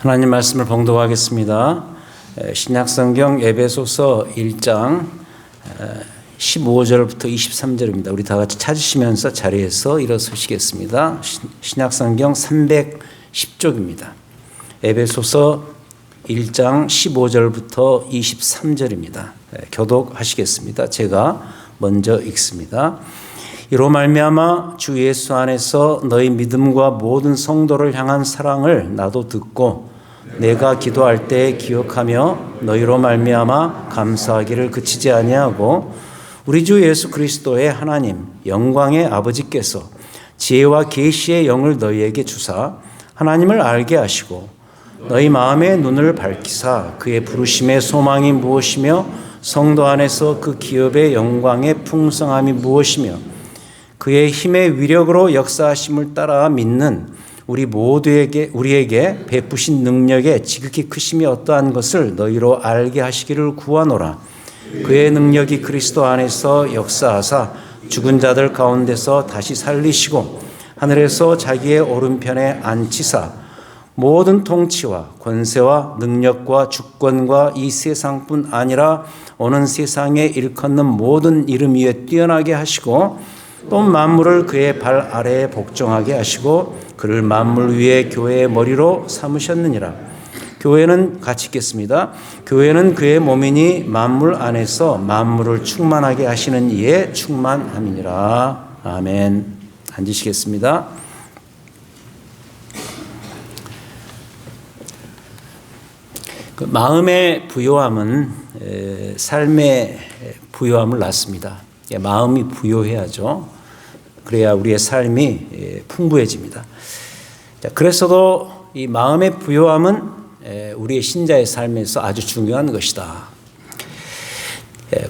하나님 말씀을 봉독하겠습니다. 신약성경 에베소서 1장 15절부터 23절입니다. 우리 다 같이 찾으시면서 자리에서 일어서시겠습니다. 신약성경 310쪽입니다. 에베소서 1장 15절부터 23절입니다. 교독하시겠습니다. 제가 먼저 읽습니다. 이로 말미암아 주 예수 안에서 너희 믿음과 모든 성도를 향한 사랑을 나도 듣고 내가 기도할 때 기억하며 너희로 말미암아 감사하기를 그치지 아니하고 우리 주 예수 그리스도의 하나님 영광의 아버지께서 지혜와 계시의 영을 너희에게 주사 하나님을 알게 하시고 너희 마음의 눈을 밝히사 그의 부르심의 소망이 무엇이며 성도 안에서 그 기업의 영광의 풍성함이 무엇이며 그의 힘의 위력으로 역사하심을 따라 믿는 우리에게 베푸신 능력의 지극히 크심이 어떠한 것을 너희로 알게 하시기를 구하노라. 그의 능력이 그리스도 안에서 역사하사 죽은 자들 가운데서 다시 살리시고 하늘에서 자기의 오른편에 앉히사 모든 통치와 권세와 능력과 주권과 이 세상뿐 아니라 오는 세상에 일컫는 모든 이름 위에 뛰어나게 하시고 또 만물을 그의 발 아래에 복종하게 하시고 그를 만물 위에 교회의 머리로 삼으셨느니라. 교회는 같이 읽겠습니다. 교회는 그의 몸이니 만물 안에서 만물을 충만하게 하시는 이에 충만함이니라. 아멘. 앉으시겠습니다. 그 마음의 부요함은 삶의 부요함을 낳습니다. 마음이 부요해야죠. 그래야 우리의 삶이 풍부해집니다. 그래서도 이 마음의 부요함은 우리의 신자의 삶에서 아주 중요한 것이다.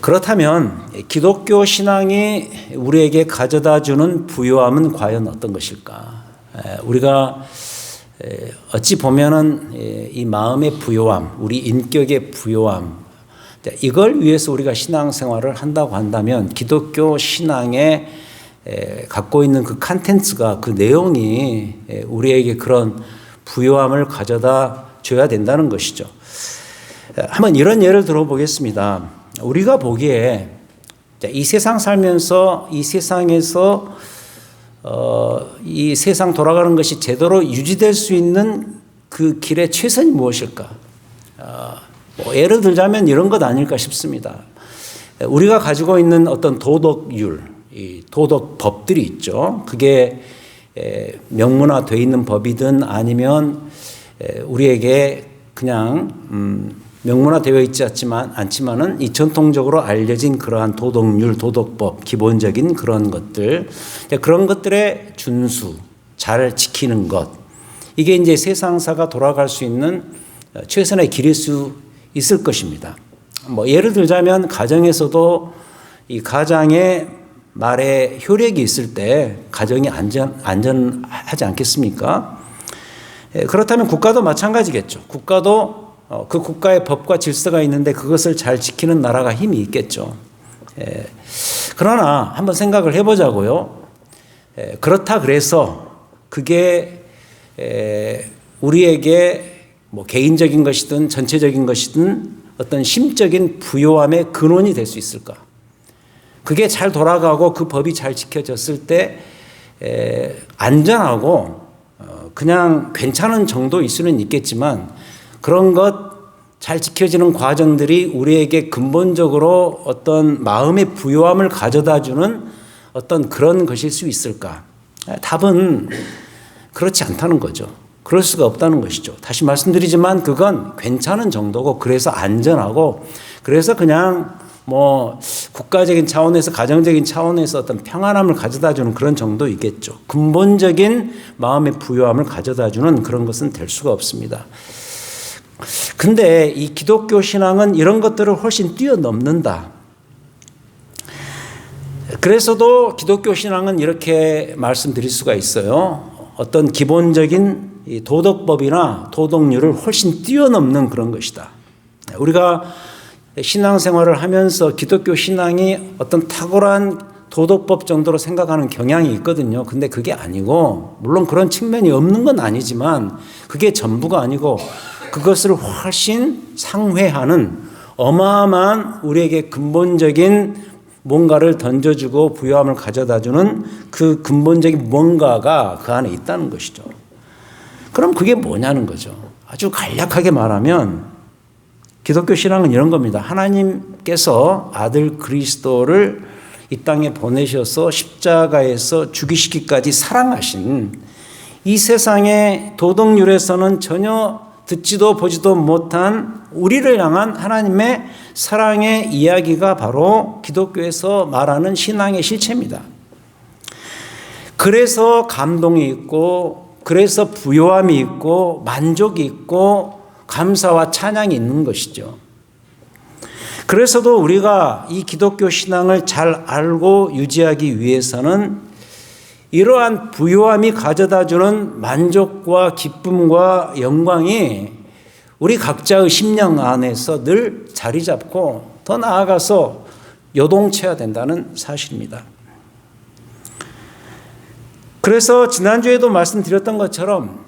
그렇다면 기독교 신앙이 우리에게 가져다주는 부요함은 과연 어떤 것일까? 우리가 어찌 보면은 이 마음의 부요함, 우리 인격의 부요함, 이걸 위해서 우리가 신앙생활을 한다고 한다면 기독교 신앙에 갖고 있는 그 컨텐츠가 그 내용이 우리에게 그런 부요함을 가져다 줘야 된다는 것이죠. 한번 이런 예를 들어보겠습니다. 우리가 보기에 이 세상 살면서 이 세상에서 이 세상 돌아가는 것이 제대로 유지될 수 있는 그 길의 최선이 무엇일까? 예를 들자면 이런 것 아닐까 싶습니다. 우리가 가지고 있는 어떤 도덕율, 이 도덕법들이 있죠. 그게 명문화되어 있는 법이든 아니면 우리에게 그냥 명문화되어 있지 않지만은 이 전통적으로 알려진 그러한 도덕률, 도덕법, 기본적인 그런 것들, 그런 것들의 준수, 잘 지키는 것, 이게 이제 세상사가 돌아갈 수 있는 최선의 길일 수 있을 것입니다. 예를 들자면 가정에서도 이 가장의 말에 효력이 있을 때 가정이 안전하지 않겠습니까? 그렇다면 국가도 마찬가지겠죠. 국가도 그 국가의 법과 질서가 있는데 그것을 잘 지키는 나라가 힘이 있겠죠. 그러나 한번 생각을 해보자고요. 그렇다 그래서 그게 우리에게 개인적인 것이든 전체적인 것이든 어떤 심적인 부요함의 근원이 될 수 있을까? 그게 잘 돌아가고 그 법이 잘 지켜졌을 때 안전하고 그냥 괜찮은 정도일 수는 있겠지만 그런 것 잘 지켜지는 과정들이 우리에게 근본적으로 어떤 마음의 부요함을 가져다주는 어떤 그런 것일 수 있을까? 답은 그렇지 않다는 거죠. 그럴 수가 없다는 것이죠. 다시 말씀드리지만 그건 괜찮은 정도고 그래서 안전하고 그래서 그냥 국가적인 차원에서 가정적인 차원에서 어떤 평안함을 가져다주는 그런 정도이겠죠. 근본적인 마음의 부요함을 가져다주는 그런 것은 될 수가 없습니다. 근데 이 기독교 신앙은 이런 것들을 훨씬 뛰어넘는다. 그래서도 기독교 신앙은 이렇게 말씀드릴 수가 있어요. 어떤 기본적인 이 도덕법이나 도덕률을 훨씬 뛰어넘는 그런 것이다. 우리가 신앙생활을 하면서 기독교 신앙이 어떤 탁월한 도덕법 정도로 생각하는 경향이 있거든요. 근데 그게 아니고, 물론 그런 측면이 없는 건 아니지만 그게 전부가 아니고 그것을 훨씬 상회하는 어마어마한 우리에게 근본적인 뭔가를 던져주고 부요함을 가져다주는 그 근본적인 뭔가가 그 안에 있다는 것이죠. 그럼 그게 뭐냐는 거죠. 아주 간략하게 말하면 기독교 신앙은 이런 겁니다. 하나님께서 아들 그리스도를 이 땅에 보내셔서 십자가에서 죽이시기까지 사랑하신 이 세상의 도덕률에서는 전혀 듣지도 보지도 못한 우리를 향한 하나님의 사랑의 이야기가 바로 기독교에서 말하는 신앙의 실체입니다. 그래서 감동이 있고, 그래서 부요함이 있고, 만족이 있고, 감사와 찬양이 있는 것이죠. 그래서도 우리가 이 기독교 신앙을 잘 알고 유지하기 위해서는 이러한 부요함이 가져다주는 만족과 기쁨과 영광이 우리 각자의 심령 안에서 늘 자리 잡고 더 나아가서 요동쳐야 된다는 사실입니다. 그래서 지난주에도 말씀드렸던 것처럼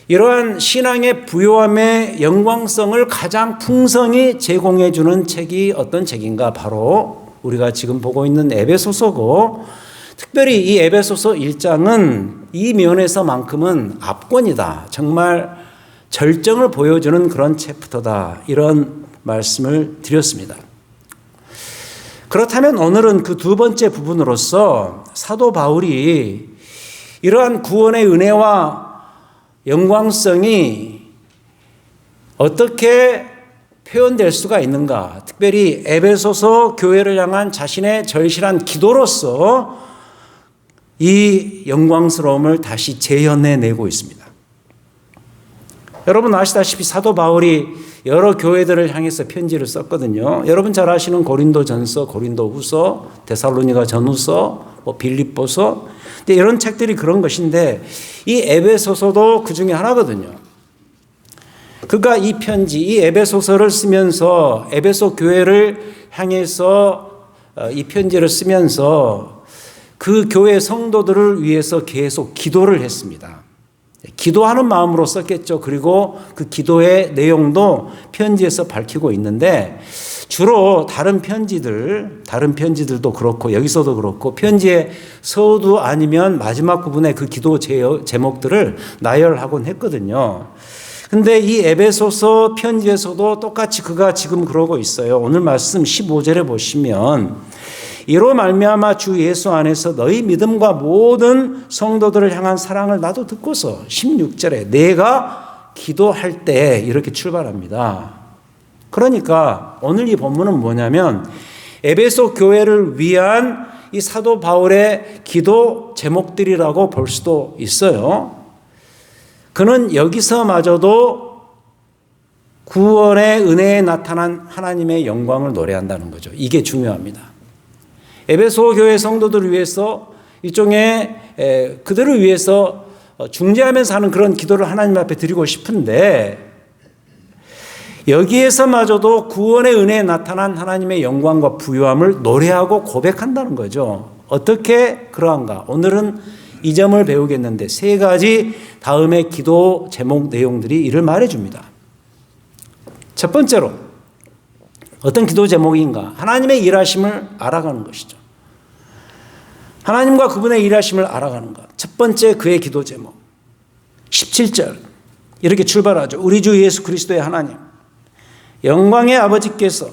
이러한 신앙의 부요함의 영광성을 가장 풍성히 제공해 주는 책이 어떤 책인가? 바로 우리가 지금 보고 있는 에베소서고, 특별히 이 에베소서 1장은 이 면에서만큼은 압권이다. 정말 절정을 보여주는 그런 챕터다. 이런 말씀을 드렸습니다. 그렇다면 오늘은 그 두 번째 부분으로서 사도 바울이 이러한 구원의 은혜와 영광성이 어떻게 표현될 수가 있는가? 특별히 에베소서 교회를 향한 자신의 절실한 기도로서 이 영광스러움을 다시 재현해내고 있습니다. 여러분 아시다시피 사도 바울이 여러 교회들을 향해서 편지를 썼거든요. 여러분 잘 아시는 고린도전서, 고린도후서, 데살로니가 전후서, 빌립보서, 근데 이런 책들이 그런 것인데 이 에베소서도 그 중에 하나거든요. 그가 이 편지, 이 에베소서를 쓰면서 에베소 교회를 향해서 이 편지를 쓰면서 그 교회 성도들을 위해서 계속 기도를 했습니다. 기도하는 마음으로 썼겠죠. 그리고 그 기도의 내용도 편지에서 밝히고 있는데 주로 다른 편지들도 그렇고 여기서도 그렇고 편지의 서두 아니면 마지막 부분에 그 기도 제목들을 나열하곤 했거든요. 근데 이 에베소서 편지에서도 똑같이 그가 지금 그러고 있어요. 오늘 말씀 15절에 보시면 이로 말미암아 주 예수 안에서 너희 믿음과 모든 성도들을 향한 사랑을 나도 듣고서 16절에 내가 기도할 때 이렇게 출발합니다. 그러니까 오늘 이 본문은 뭐냐면 에베소 교회를 위한 이 사도 바울의 기도 제목들이라고 볼 수도 있어요. 그는 여기서마저도 구원의 은혜에 나타난 하나님의 영광을 노래한다는 거죠. 이게 중요합니다. 에베소 교회 성도들을 위해서 일종의 그들을 위해서 중재하면서 하는 그런 기도를 하나님 앞에 드리고 싶은데 여기에서마저도 구원의 은혜에 나타난 하나님의 영광과 부요함을 노래하고 고백한다는 거죠. 어떻게 그러한가? 오늘은 이 점을 배우겠는데 세 가지 다음의 기도 제목 내용들이 이를 말해줍니다. 첫 번째로 어떤 기도 제목인가? 하나님의 일하심을 알아가는 것이죠. 하나님과 그분의 일하심을 알아가는 것. 첫 번째 그의 기도 제목 17절 이렇게 출발하죠. 우리 주 예수 그리스도의 하나님 영광의 아버지께서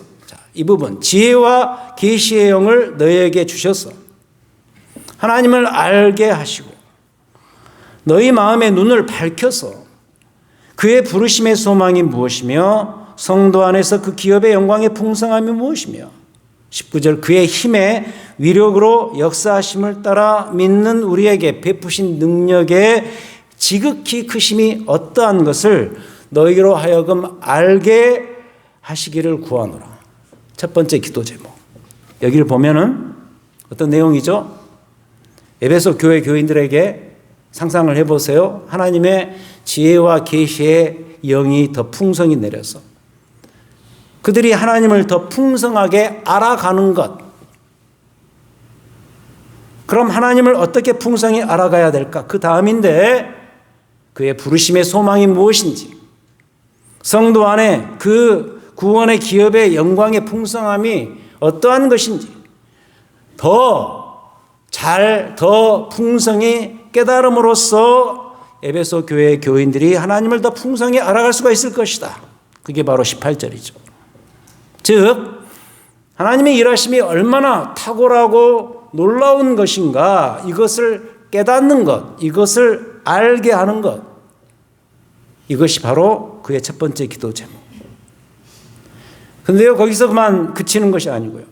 이 부분 지혜와 계시의 영을 너희에게 주셔서 하나님을 알게 하시고 너희 마음의 눈을 밝혀서 그의 부르심의 소망이 무엇이며 성도 안에서 그 기업의 영광의 풍성함이 무엇이며 19절 그의 힘의 위력으로 역사하심을 따라 믿는 우리에게 베푸신 능력의 지극히 크심이 어떠한 것을 너희로 하여금 알게 하시기를 구하노라. 첫 번째 기도 제목. 여기를 보면은 어떤 내용이죠? 에베소 교회 교인들에게 상상을 해보세요. 하나님의 지혜와 계시의 영이 더 풍성히 내려서 그들이 하나님을 더 풍성하게 알아가는 것. 그럼 하나님을 어떻게 풍성히 알아가야 될까? 그 다음인데 그의 부르심의 소망이 무엇인지, 성도 안에 그 구원의 기업의 영광의 풍성함이 어떠한 것인지 더 풍성히 깨달음으로써 에베소 교회의 교인들이 하나님을 더 풍성히 알아갈 수가 있을 것이다. 그게 바로 18절이죠. 즉 하나님의 일하심이 얼마나 탁월하고 놀라운 것인가, 이것을 깨닫는 것, 이것을 알게 하는 것, 이것이 바로 그의 첫 번째 기도 제목. 그런데요, 거기서 그만 그치는 것이 아니고요,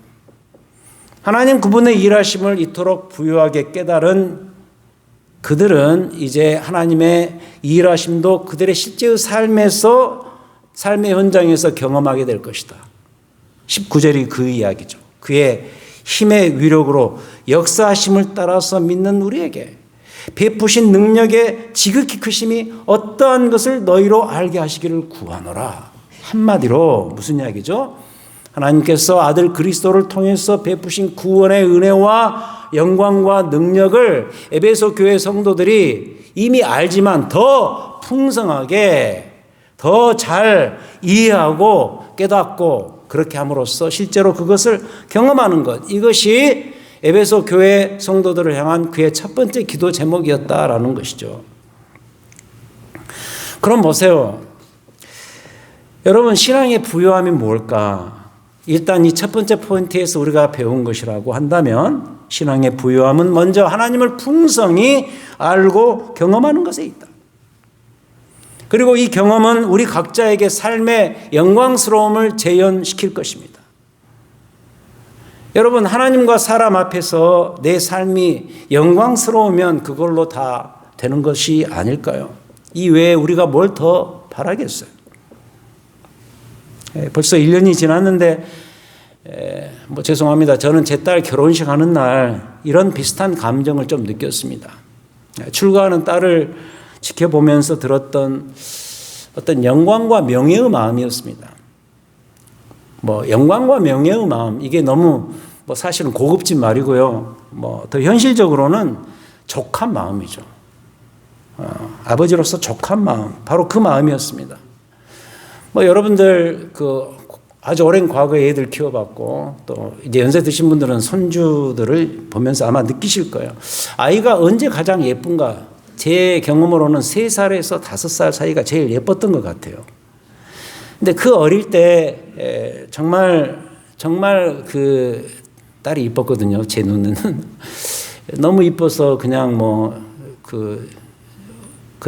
하나님 그분의 일하심을 이토록 부유하게 깨달은 그들은 이제 하나님의 일하심도 그들의 실제의 삶의 현장에서 경험하게 될 것이다. 19절이 그 이야기죠. 그의 힘의 위력으로 역사하심을 따라서 믿는 우리에게 베푸신 능력의 지극히 크심이 어떠한 것을 너희로 알게 하시기를 구하노라. 한마디로 무슨 이야기죠? 하나님께서 아들 그리스도를 통해서 베푸신 구원의 은혜와 영광과 능력을 에베소 교회 성도들이 이미 알지만 더 풍성하게, 더 잘 이해하고 깨닫고 그렇게 함으로써 실제로 그것을 경험하는 것, 이것이 에베소 교회 성도들을 향한 그의 첫 번째 기도 제목이었다라는 것이죠. 그럼 보세요. 여러분, 신앙의 부요함이 뭘까? 일단 이 첫 번째 포인트에서 우리가 배운 것이라고 한다면 신앙의 부요함은 먼저 하나님을 풍성히 알고 경험하는 것에 있다. 그리고 이 경험은 우리 각자에게 삶의 영광스러움을 재현시킬 것입니다. 여러분, 하나님과 사람 앞에서 내 삶이 영광스러우면 그걸로 다 되는 것이 아닐까요? 이 외에 우리가 뭘 더 바라겠어요? 벌써 1년이 지났는데 죄송합니다. 저는 제 딸 결혼식 하는 날 이런 비슷한 감정을 좀 느꼈습니다. 출가하는 딸을 지켜보면서 들었던 어떤 영광과 명예의 마음이었습니다. 영광과 명예의 마음, 이게 너무 사실은 고급진 말이고요. 더 현실적으로는 족한 마음이죠. 아버지로서 족한 마음, 바로 그 마음이었습니다. 여러분들 아주 오랜 과거에 애들 키워봤고 또 이제 연세 드신 분들은 손주들을 보면서 아마 느끼실 거예요. 아이가 언제 가장 예쁜가? 제 경험으로는 3살에서 5살 사이가 제일 예뻤던 것 같아요. 근데 그 어릴 때 정말 그 딸이 이뻤거든요. 제 눈에는 너무 이뻐서 그냥 그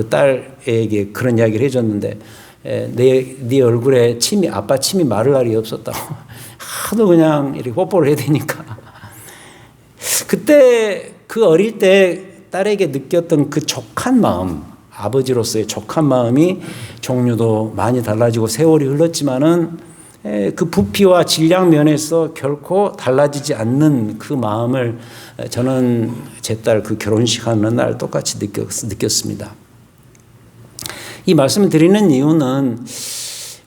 딸에게 그런 이야기를 해줬는데, 네 얼굴에 아빠 침이 마를 날이 없었다고. 하도 그냥 이렇게 뽀뽀를 해야 되니까. 그때 그 어릴 때 딸에게 느꼈던 그 족한 마음, 아버지로서의 족한 마음이 종류도 많이 달라지고 세월이 흘렀지만은 그 부피와 질량 면에서 결코 달라지지 않는 그 마음을 저는 제 딸 그 결혼식 하는 날 똑같이 느꼈습니다. 이 말씀을 드리는 이유는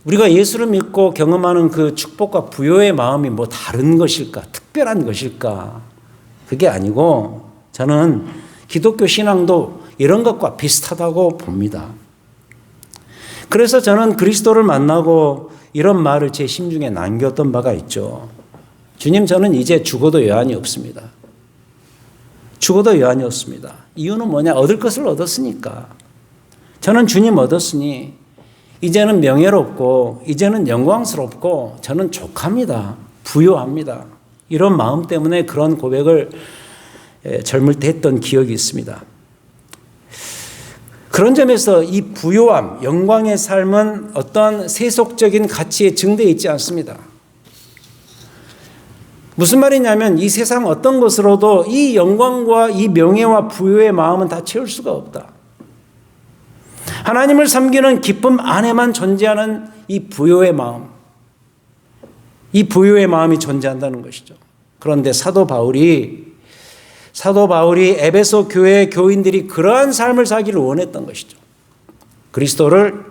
우리가 예수를 믿고 경험하는 그 축복과 부요의 마음이 다른 것일까? 특별한 것일까? 그게 아니고 저는 기독교 신앙도 이런 것과 비슷하다고 봅니다. 그래서 저는 그리스도를 만나고 이런 말을 제 심중에 남겼던 바가 있죠. 주님, 저는 이제 죽어도 여한이 없습니다. 죽어도 여한이 없습니다. 이유는 뭐냐? 얻을 것을 얻었으니까. 저는 주님 얻었으니 이제는 명예롭고 이제는 영광스럽고 저는 족합니다. 부요합니다. 이런 마음 때문에 그런 고백을 젊을 때 했던 기억이 있습니다. 그런 점에서 이 부요함, 영광의 삶은 어떤 세속적인 가치에 증대해 있지 않습니다. 무슨 말이냐면 이 세상 어떤 것으로도 이 영광과 이 명예와 부요의 마음은 다 채울 수가 없다. 하나님을 섬기는 기쁨 안에만 존재하는 이 부요의 마음, 이 부요의 마음이 존재한다는 것이죠. 그런데 사도 바울이 에베소 교회 교인들이 그러한 삶을 살기를 원했던 것이죠. 그리스도를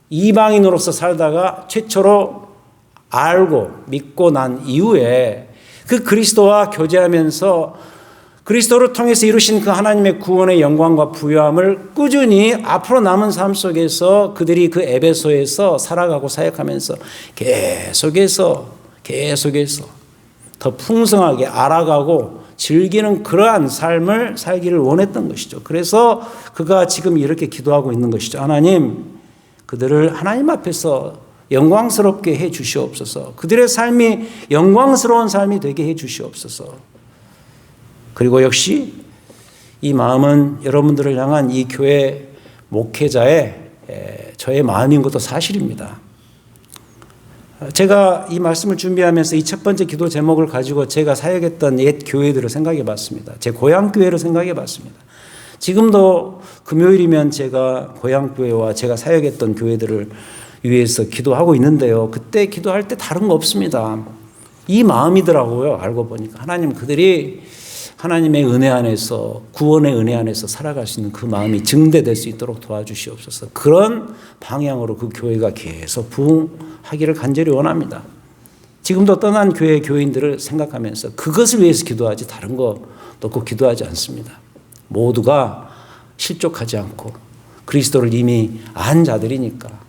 이방인으로서 살다가 최초로 알고 믿고 난 이후에 그 그리스도와 교제하면서 그리스도를 통해서 이루신 그 하나님의 구원의 영광과 부요함을 꾸준히 앞으로 남은 삶 속에서 그들이 그 에베소에서 살아가고 사역하면서 계속해서 더 풍성하게 알아가고 즐기는 그러한 삶을 살기를 원했던 것이죠. 그래서 그가 지금 이렇게 기도하고 있는 것이죠. 하나님, 그들을 하나님 앞에서 영광스럽게 해 주시옵소서. 그들의 삶이 영광스러운 삶이 되게 해 주시옵소서. 그리고 역시 이 마음은 여러분들을 향한 이 교회 목회자의 저의 마음인 것도 사실입니다. 제가 이 말씀을 준비하면서 이 첫 번째 기도 제목을 가지고 제가 사역했던 옛 교회들을 생각해 봤습니다. 제 고향 교회를 생각해 봤습니다. 지금도 금요일이면 제가 고향 교회와 제가 사역했던 교회들을 위해서 기도하고 있는데요. 그때 기도할 때 다른 거 없습니다. 이 마음이더라고요. 알고 보니까 하나님, 그들이 하나님의 은혜 안에서, 구원의 은혜 안에서 살아갈 수 있는 그 마음이 증대될 수 있도록 도와주시옵소서. 그런 방향으로 그 교회가 계속 부흥하기를 간절히 원합니다. 지금도 떠난 교회 교인들을 생각하면서 그것을 위해서 기도하지 다른 거 놓고 기도하지 않습니다. 모두가 실족하지 않고 그리스도를 이미 안 자들이니까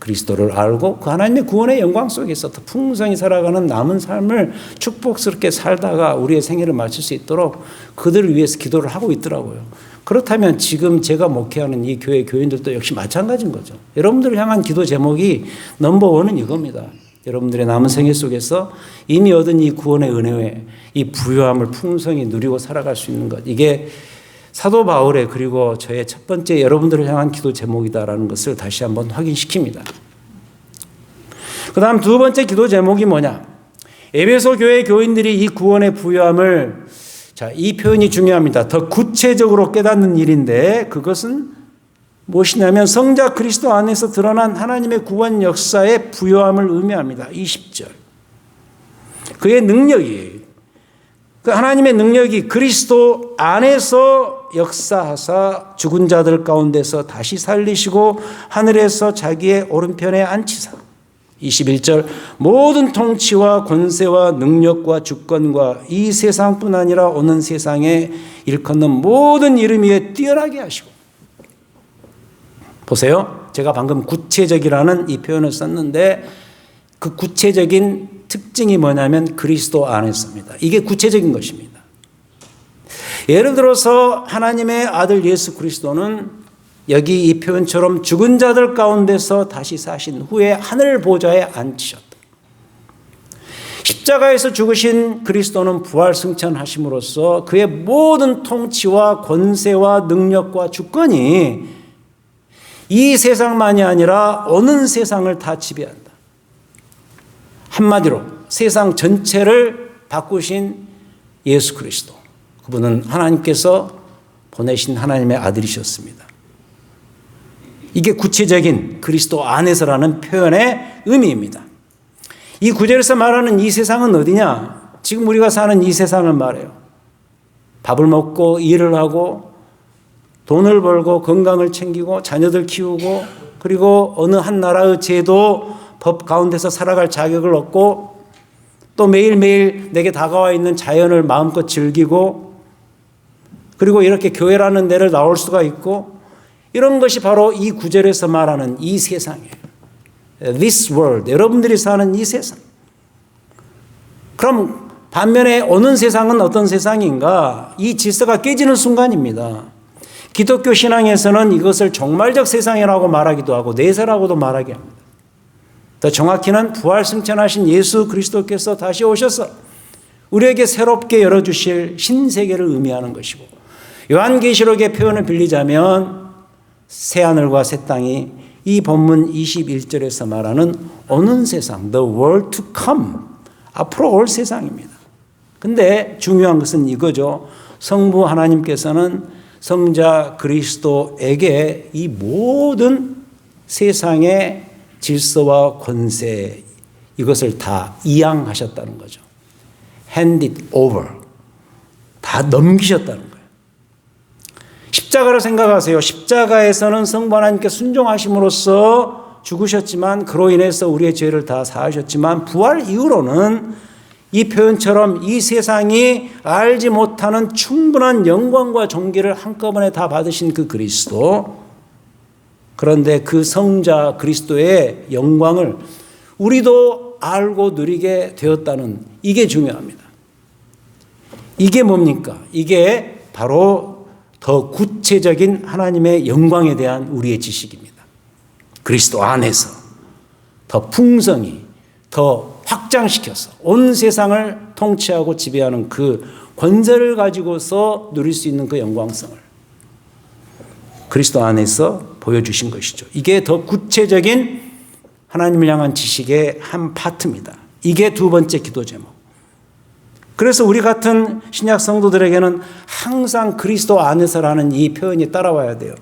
그리스도를 알고 그 하나님의 구원의 영광 속에서 더 풍성히 살아가는 남은 삶을 축복스럽게 살다가 우리의 생애를 마칠 수 있도록 그들을 위해서 기도를 하고 있더라고요. 그렇다면 지금 제가 목회하는 이 교회 교인들도 역시 마찬가지인 거죠. 여러분들을 향한 기도 제목이 넘버원은 이겁니다. 여러분들의 남은 생애 속에서 이미 얻은 이 구원의 은혜에 이 부요함을 풍성히 누리고 살아갈 수 있는 것. 이게 사도 바울의 그리고 저의 첫 번째 여러분들을 향한 기도 제목이다라는 것을 다시 한번 확인시킵니다. 그 다음 두 번째 기도 제목이 뭐냐? 에베소 교회 교인들이 이 구원의 부요함을, 이 표현이 중요합니다. 더 구체적으로 깨닫는 일인데 그것은 무엇이냐면 성자 그리스도 안에서 드러난 하나님의 구원 역사의 부요함을 의미합니다. 20절. 그의 능력이, 그 하나님의 능력이 그리스도 안에서 역사하사 죽은 자들 가운데서 다시 살리시고 하늘에서 자기의 오른편에 앉히사. 21절. 모든 통치와 권세와 능력과 주권과 이 세상뿐 아니라 오는 세상에 일컫는 모든 이름 위에 뛰어나게 하시고. 보세요. 제가 방금 구체적이라는 이 표현을 썼는데 그 구체적인 특징이 뭐냐면 그리스도 안에서입니다. 이게 구체적인 것입니다. 예를 들어서 하나님의 아들 예수 그리스도는 여기 이 표현처럼 죽은 자들 가운데서 다시 사신 후에 하늘 보좌에 앉으셨다. 십자가에서 죽으신 그리스도는 부활 승천하심으로써 그의 모든 통치와 권세와 능력과 주권이 이 세상만이 아니라 오는 세상을 다 지배한다. 한마디로 세상 전체를 바꾸신 예수 그리스도. 그분은 하나님께서 보내신 하나님의 아들이셨습니다. 이게 구체적인 그리스도 안에서라는 표현의 의미입니다. 이 구절에서 말하는 이 세상은 어디냐? 지금 우리가 사는 이 세상을 말해요. 밥을 먹고 일을 하고 돈을 벌고 건강을 챙기고 자녀들 키우고 그리고 어느 한 나라의 제도 법 가운데서 살아갈 자격을 얻고 또 매일매일 내게 다가와 있는 자연을 마음껏 즐기고 그리고 이렇게 교회라는 데를 나올 수가 있고 이런 것이 바로 이 구절에서 말하는 이 세상이에요. This world, 여러분들이 사는 이 세상. 그럼 반면에 오는 세상은 어떤 세상인가? 이 질서가 깨지는 순간입니다. 기독교 신앙에서는 이것을 종말적 세상이라고 말하기도 하고 내세라고도 말하게 합니다. 더 정확히는 부활 승천하신 예수 그리스도께서 다시 오셔서 우리에게 새롭게 열어주실 신세계를 의미하는 것이고 요한계시록의 표현을 빌리자면 새하늘과 새 땅이 이 본문 21절에서 말하는 오는 세상, the world to come, 앞으로 올 세상입니다. 근데 중요한 것은 이거죠. 성부 하나님께서는 성자 그리스도에게 이 모든 세상의 질서와 권세 이것을 다 이양하셨다는 거죠. hand it over. 다 넘기셨다는 거예요. 십자가를 생각하세요. 십자가에서는 성부 하나님께 순종하심으로써 죽으셨지만 그로 인해서 우리의 죄를 다 사하셨지만 부활 이후로는 이 표현처럼 이 세상이 알지 못하는 충분한 영광과 존귀를 한꺼번에 다 받으신 그 그리스도, 그런데 그 성자 그리스도의 영광을 우리도 알고 누리게 되었다는, 이게 중요합니다. 이게 뭡니까? 이게 바로 더 구체적인 하나님의 영광에 대한 우리의 지식입니다. 그리스도 안에서 더 풍성히, 더 확장시켜서 온 세상을 통치하고 지배하는 그 권세를 가지고서 누릴 수 있는 그 영광성을 그리스도 안에서 보여주신 것이죠. 이게 더 구체적인 하나님을 향한 지식의 한 파트입니다. 이게 두 번째 기도 제목. 그래서 우리 같은 신약 성도들에게는 항상 그리스도 안에서라는 이 표현이 따라와야 돼요.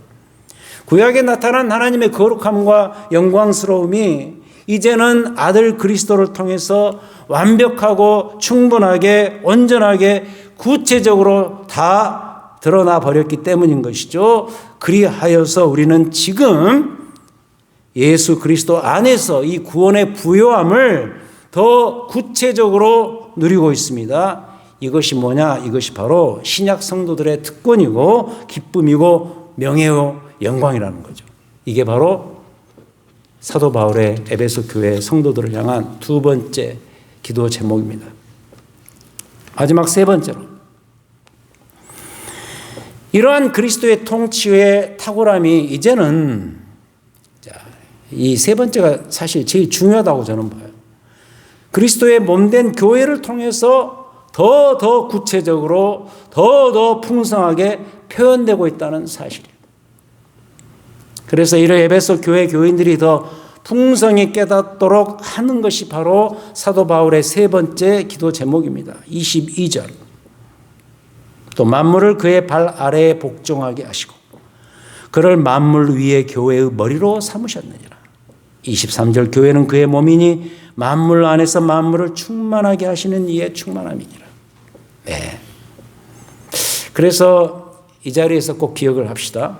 구약에 나타난 하나님의 거룩함과 영광스러움이 이제는 아들 그리스도를 통해서 완벽하고 충분하게 온전하게 구체적으로 다 드러나 버렸기 때문인 것이죠. 그리하여서 우리는 지금 예수 그리스도 안에서 이 구원의 부요함을 더 구체적으로 누리고 있습니다. 이것이 뭐냐? 이것이 바로 신약 성도들의 특권이고 기쁨이고 명예요 영광이라는 거죠. 이게 바로 사도 바울의 에베소 교회 성도들을 향한 두 번째 기도 제목입니다. 마지막 세 번째로, 이러한 그리스도의 통치의 탁월함이 이제는, 이 세 번째가 사실 제일 중요하다고 저는 봐요. 그리스도의 몸된 교회를 통해서 더 구체적으로 더 풍성하게 표현되고 있다는 사실이에요. 그래서 이런 에베소 교회 교인들이 더 풍성히 깨닫도록 하는 것이 바로 사도 바울의 세 번째 기도 제목입니다. 22절. 또 만물을 그의 발 아래에 복종하게 하시고 그를 만물 위에 교회의 머리로 삼으셨느니라. 23절. 교회는 그의 몸이니 만물 안에서 만물을 충만하게 하시는 이의 충만함이니라. 네. 그래서 이 자리에서 꼭 기억을 합시다.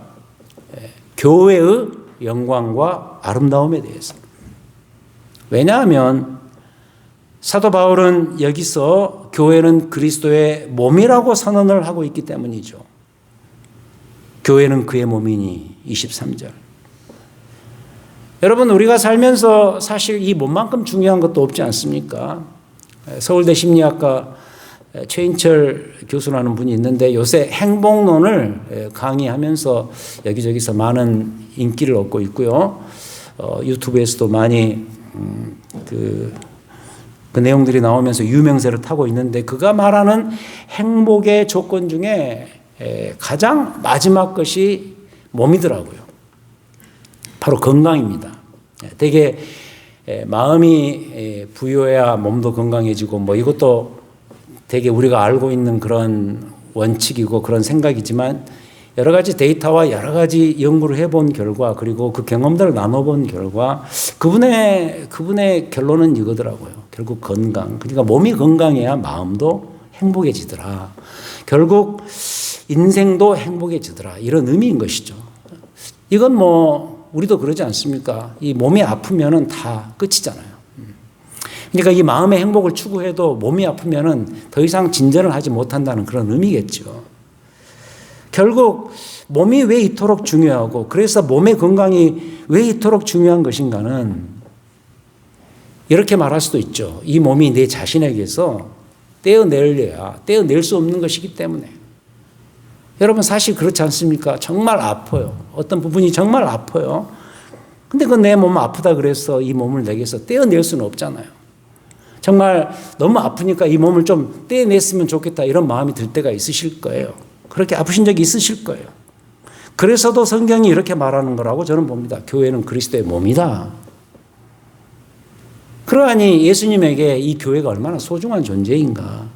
교회의 영광과 아름다움에 대해서. 왜냐하면 사도 바울은 여기서 교회는 그리스도의 몸이라고 선언을 하고 있기 때문이죠. 교회는 그의 몸이니 23절. 여러분, 우리가 살면서 사실 이 몸만큼 중요한 것도 없지 않습니까? 서울대 심리학과 최인철 교수라는 분이 있는데 요새 행복론을 강의하면서 여기저기서 많은 인기를 얻고 있고요. 유튜브에서도 많이 그 내용들이 나오면서 유명세를 타고 있는데, 그가 말하는 행복의 조건 중에 가장 마지막 것이 몸이더라고요. 바로 건강입니다. 되게 마음이 부유해야 몸도 건강해지고 뭐 이것도 되게 우리가 알고 있는 그런 원칙이고 그런 생각이지만, 여러 가지 데이터와 여러 가지 연구를 해본 결과, 그리고 그 경험들을 나눠본 결과 그분의 결론은 이거더라고요. 결국 건강. 그러니까 몸이 건강해야 마음도 행복해지더라. 결국 인생도 행복해지더라. 이런 의미인 것이죠. 이건 뭐 우리도 그러지 않습니까? 이 몸이 아프면은 다 끝이잖아요. 그러니까 이 마음의 행복을 추구해도 몸이 아프면은 더 이상 진전을 하지 못한다는 그런 의미겠죠. 결국 몸이 왜 이토록 중요하고, 그래서 몸의 건강이 왜 이토록 중요한 것인가는 이렇게 말할 수도 있죠. 이 몸이 내 자신에게서 떼어낼 수 없는 것이기 때문에. 여러분, 사실 그렇지 않습니까? 정말 아파요. 어떤 부분이 정말 아파요. 근데 그 내 몸 아프다 그래서 이 몸을 내게서 떼어낼 수는 없잖아요. 정말 너무 아프니까 이 몸을 좀 떼어냈으면 좋겠다, 이런 마음이 들 때가 있으실 거예요. 그렇게 아프신 적이 있으실 거예요. 그래서도 성경이 이렇게 말하는 거라고 저는 봅니다. 교회는 그리스도의 몸이다. 그러하니 예수님에게 이 교회가 얼마나 소중한 존재인가.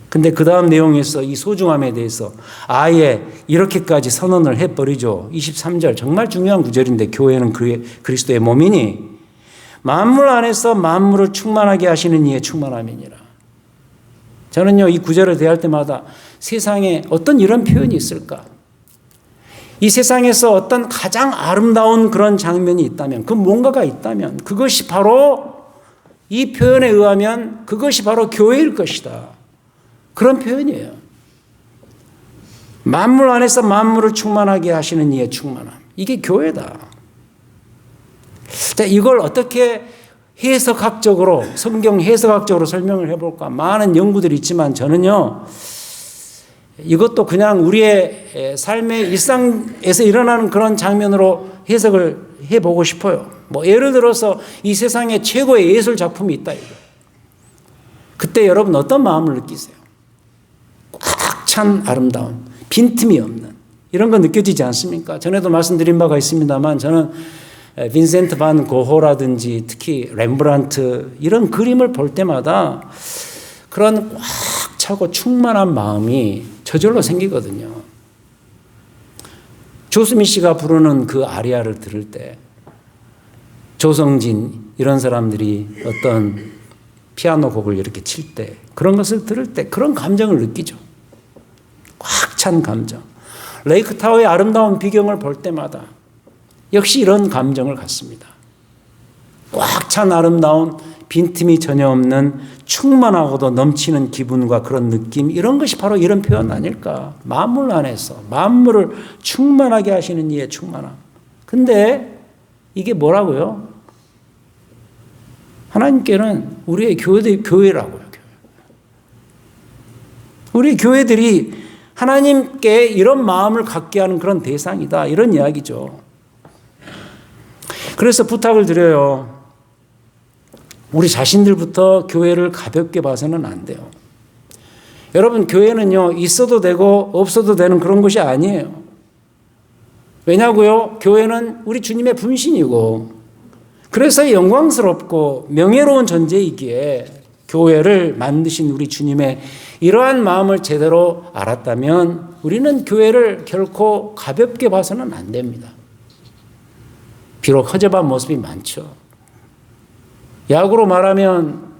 근데 그 다음 내용에서 이 소중함에 대해서 아예 이렇게까지 선언을 해버리죠. 23절, 정말 중요한 구절인데, 교회는 그리스도의 몸이니 만물 안에서 만물을 충만하게 하시는 이의 충만함이니라. 저는요, 이 구절을 대할 때마다 세상에 어떤 이런 표현이 있을까? 이 세상에서 어떤 가장 아름다운 그런 장면이 있다면, 그 뭔가가 있다면 그것이 바로 이 표현에 의하면 그것이 바로 교회일 것이다. 그런 표현이에요. 만물 안에서 만물을 충만하게 하시는 이의 충만함. 이게 교회다. 자, 이걸 어떻게 해석학적으로, 성경 해석학적으로 설명을 해볼까? 많은 연구들이 있지만 저는요, 이것도 그냥 우리의 삶의 일상에서 일어나는 그런 장면으로 해석을 해보고 싶어요. 뭐 예를 들어서 이 세상에 최고의 예술 작품이 있다 이거. 그때 여러분 어떤 마음을 느끼세요? 꽉 찬 아름다움, 빈틈이 없는 이런 거 느껴지지 않습니까? 전에도 말씀드린 바가 있습니다만 저는 빈센트 반 고호라든지 특히 렘브란트 이런 그림을 볼 때마다 그런 꽉 차고 충만한 마음이 저절로 생기거든요. 조수미 씨가 부르는 그 아리아를 들을 때, 조성진 이런 사람들이 어떤 피아노 곡을 이렇게 칠 때, 그런 것을 들을 때 그런 감정을 느끼죠. 꽉 찬 감정. 레이크 타워의 아름다운 비경을 볼 때마다 역시 이런 감정을 갖습니다. 꽉 찬 아름다운 빈틈이 전혀 없는 충만하고도 넘치는 기분과 그런 느낌, 이런 것이 바로 이런 표현 아닐까. 만물 안에서 만물을 충만하게 하시는 이의 충만함. 근데 이게 뭐라고요? 하나님께는 우리의 교회라고요. 우리 교회들이 하나님께 이런 마음을 갖게 하는 그런 대상이다. 이런 이야기죠. 그래서 부탁을 드려요. 우리 자신들부터 교회를 가볍게 봐서는 안 돼요. 여러분, 교회는요, 있어도 되고 없어도 되는 그런 곳이 아니에요. 왜냐고요? 교회는 우리 주님의 분신이고, 그래서 영광스럽고 명예로운 존재이기에 교회를 만드신 우리 주님의 이러한 마음을 제대로 알았다면 우리는 교회를 결코 가볍게 봐서는 안 됩니다. 비록 허접한 모습이 많죠. 야구로 말하면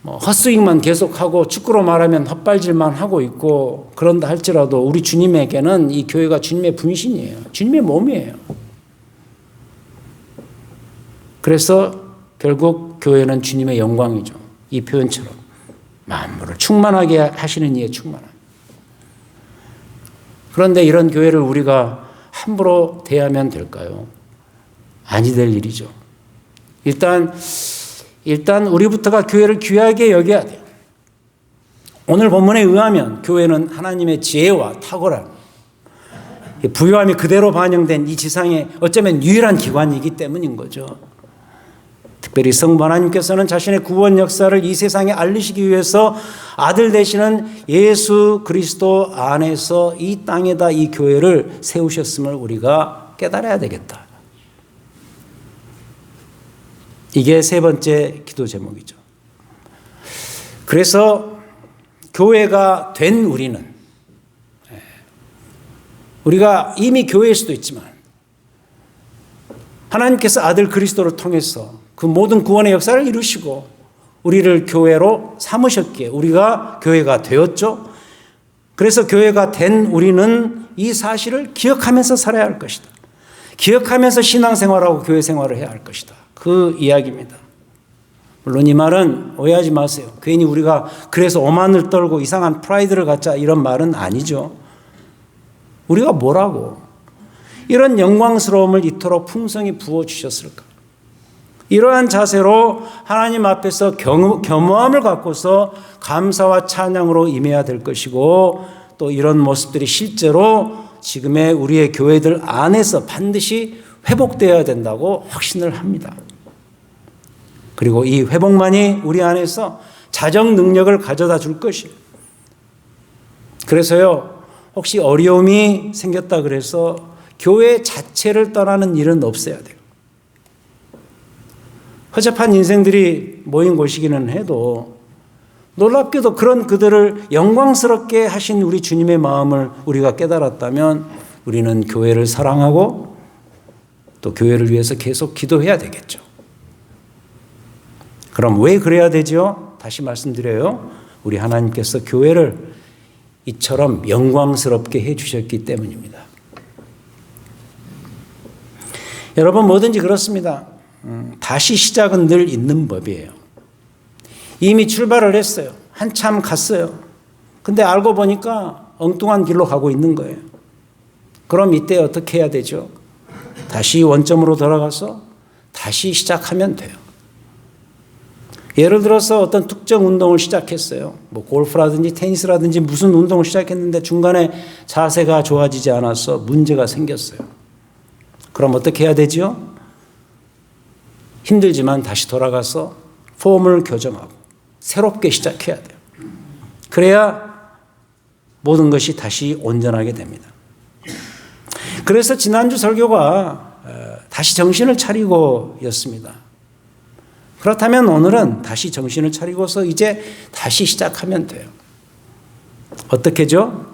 헛스윙만 계속하고 축구로 말하면 헛발질만 하고 있고 그런다 할지라도 우리 주님에게는 이 교회가 주님의 분신이에요. 주님의 몸이에요. 그래서 결국 교회는 주님의 영광이죠. 이 표현처럼 만물을 충만하게 하시는 이의 충만함. 그런데 이런 교회를 우리가 함부로 대하면 될까요? 아니 될 일이죠. 일단 우리부터가 교회를 귀하게 여겨야 돼요. 오늘 본문에 의하면 교회는 하나님의 지혜와 탁월함, 부요함이 그대로 반영된 이 지상의 어쩌면 유일한 기관이기 때문인 거죠. 특별히 성부 하나님께서는 자신의 구원 역사를 이 세상에 알리시기 위해서 아들 되시는 예수 그리스도 안에서 이 땅에다 이 교회를 세우셨음을 우리가 깨달아야 되겠다. 이게 세 번째 기도 제목이죠. 그래서 교회가 된 우리는, 우리가 이미 교회일 수도 있지만 하나님께서 아들 그리스도를 통해서 그 모든 구원의 역사를 이루시고 우리를 교회로 삼으셨기에 우리가 교회가 되었죠. 그래서 교회가 된 우리는 이 사실을 기억하면서 살아야 할 것이다. 기억하면서 신앙생활하고 교회 생활을 해야 할 것이다. 그 이야기입니다. 물론 이 말은 오해하지 마세요. 괜히 우리가 그래서 오만을 떨고 이상한 프라이드를 갖자 이런 말은 아니죠. 우리가 뭐라고 이런 영광스러움을 이토록 풍성히 부어주셨을까? 이러한 자세로 하나님 앞에서 겸허함을 갖고서 감사와 찬양으로 임해야 될 것이고, 또 이런 모습들이 실제로 지금의 우리의 교회들 안에서 반드시 회복되어야 된다고 확신을 합니다. 그리고 이 회복만이 우리 안에서 자정 능력을 가져다 줄 것이에요. 그래서요, 혹시 어려움이 생겼다 그래서 교회 자체를 떠나는 일은 없어야 돼요. 허접한 인생들이 모인 곳이기는 해도 놀랍게도 그런 그들을 영광스럽게 하신 우리 주님의 마음을 우리가 깨달았다면 우리는 교회를 사랑하고 또 교회를 위해서 계속 기도해야 되겠죠. 그럼 왜 그래야 되죠? 다시 말씀드려요. 우리 하나님께서 교회를 이처럼 영광스럽게 해주셨기 때문입니다. 여러분, 뭐든지 그렇습니다. 다시 시작은 늘 있는 법이에요. 이미 출발을 했어요. 한참 갔어요. 근데 알고 보니까 엉뚱한 길로 가고 있는 거예요. 그럼 이때 어떻게 해야 되죠? 다시 원점으로 돌아가서 다시 시작하면 돼요. 예를 들어서 어떤 특정 운동을 시작했어요. 뭐 골프라든지 테니스라든지 무슨 운동을 시작했는데 중간에 자세가 좋아지지 않아서 문제가 생겼어요. 그럼 어떻게 해야 되죠? 힘들지만 다시 돌아가서 폼을 교정하고 새롭게 시작해야 돼요. 그래야 모든 것이 다시 온전하게 됩니다. 그래서 지난주 설교가 다시 정신을 차리고였습니다. 그렇다면 오늘은 다시 정신을 차리고서 이제 다시 시작하면 돼요. 어떻게죠?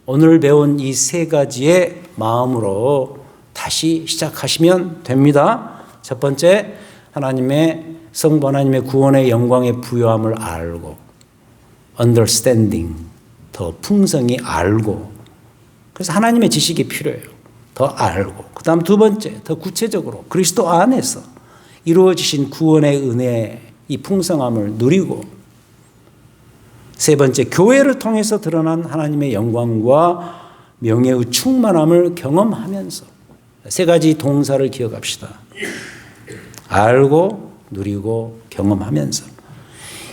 오늘 배운 이 세 가지의 마음으로 다시 시작하시면 됩니다. 첫 번째, 하나님의 성부 하나님의 구원의 영광의 부요함을 알고 understanding, 더 풍성히 알고, 그래서 하나님의 지식이 필요해요. 더 알고, 그 다음 두 번째, 더 구체적으로 그리스도 안에서 이루어지신 구원의 은혜, 이 풍성함을 누리고, 세 번째, 교회를 통해서 드러난 하나님의 영광과 명예의 충만함을 경험하면서, 세 가지 동사를 기억합시다. 알고, 누리고, 경험하면서.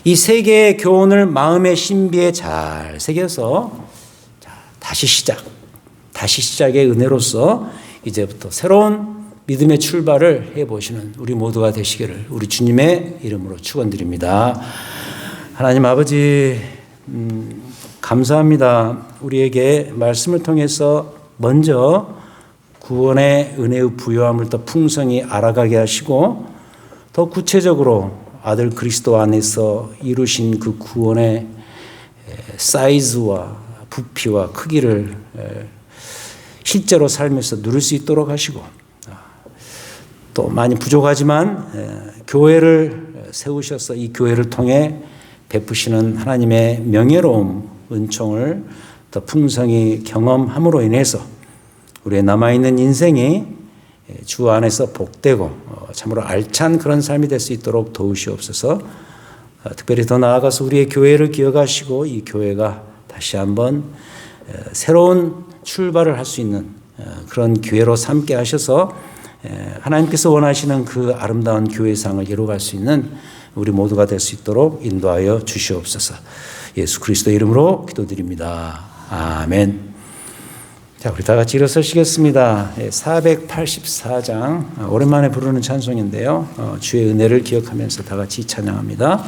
이 세 개의 교훈을 마음의 신비에 잘 새겨서 다시 시작의 은혜로서 이제부터 새로운 믿음의 출발을 해보시는 우리 모두가 되시기를 우리 주님의 이름으로 축원드립니다. 하나님 아버지, 감사합니다. 우리에게 말씀을 통해서 먼저 구원의 은혜의 부요함을 더 풍성히 알아가게 하시고, 더 구체적으로 아들 그리스도 안에서 이루신 그 구원의 사이즈와 부피와 크기를 실제로 삶에서 누릴 수 있도록 하시고, 또 많이 부족하지만 교회를 세우셔서 이 교회를 통해 베푸시는 하나님의 명예로움, 은총을 더 풍성히 경험함으로 인해서 우리의 남아있는 인생이 주 안에서 복되고 참으로 알찬 그런 삶이 될 수 있도록 도우시옵소서. 특별히 더 나아가서 우리의 교회를 기억하시고 이 교회가 다시 한번 새로운 출발을 할 수 있는 그런 교회로 삼게 하셔서 하나님께서 원하시는 그 아름다운 교회상을 이루어갈 수 있는 우리 모두가 될 수 있도록 인도하여 주시옵소서. 예수 그리스도 이름으로 기도드립니다. 아멘. 자, 우리 다 같이 일어서시겠습니다. 484장 오랜만에 부르는 찬송인데요. 주의 은혜를 기억하면서 다 같이 찬양합니다.